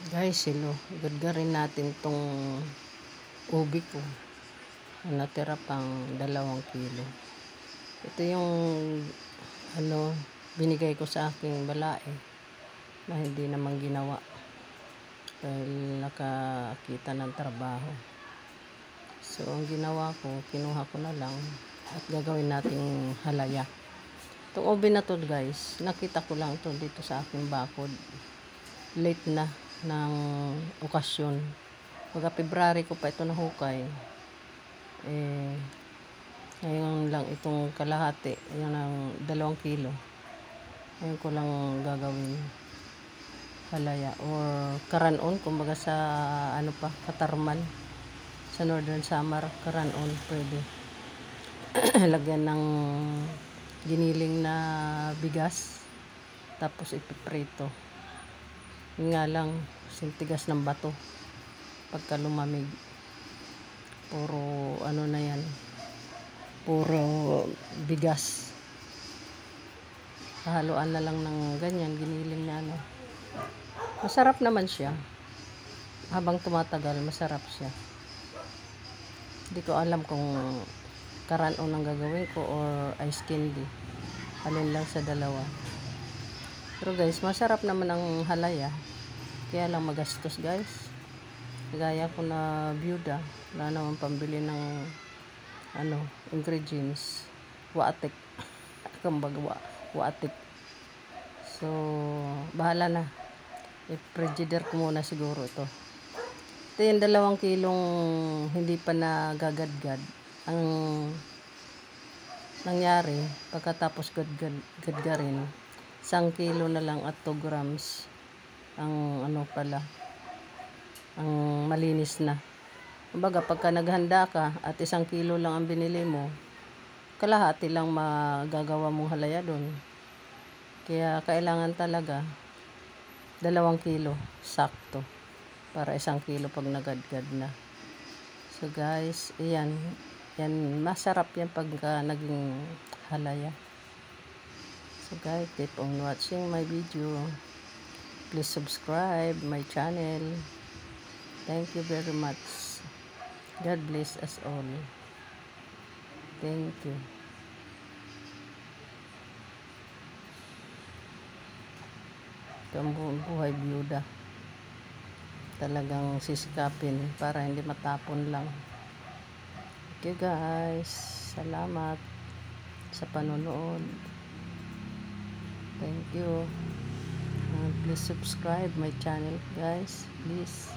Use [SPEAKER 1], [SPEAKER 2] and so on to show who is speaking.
[SPEAKER 1] Guys, hello. Gudgarin natin tong ubi ko. Natira pang 2 kilo. Ito yung binigay ko sa aking balae na hindi naman ginawa dahil nakakita ng trabaho. So, ang ginawa ko, kinuha ko na lang at gagawin nating halaya. Itong ubi na to guys, nakita ko lang to dito sa aking bakod. Late na ng okasyon. Pagka February ko pa ito nahukay. Ngayon lang itong kalahati. Yan ang 2 kilo. Ngayon ko lang gagawin halaya or karanon. Kumbaga sa Katarman. Sa Northern Samar, karanon pwede. Lagyan ng giniling na bigas. Tapos ipiprito. Yun nga lang, sintigas ng bato pagka lumamig. Puro na yan, puro bigas. Haluan na lang ng ganyan, giniling na masarap naman siya. Habang tumatagal, masarap siya. Hindi ko alam kung karanon ang gagawin ko or ice candy. Alin lang sa dalawa. Pero guys, masarap naman ang halaya. Kaya lang magastos guys. Gaya ko na byuda, wala naman pambili ng ingredients. Waatik. Kumbaga waatik. So, bahala na. I-frigider ko muna siguro ito. Ito yung 2 kilong hindi pa nagagadgad. Ang nangyari, pagkatapos gadgarin, 1 kilo na lang at 2 grams ang ang malinis na. Kumbaga pagka naghanda ka at 1 kilo lang ang binili mo, kalahati lang magagawa mong halaya doon. Kaya kailangan talaga 2 kilo sakto para 1 kilo pag nagadgad na. So guys, yan masarap yan pagka naging halaya. So guys, keep on watching my video. Please subscribe my channel. Thank you very much. God bless us all. Thank you. Ito ang buhay byuda. Talagang sisikapin para hindi matapon lang. Okay guys. Salamat sa panonood. Thank you. Please subscribe my channel guys. Please.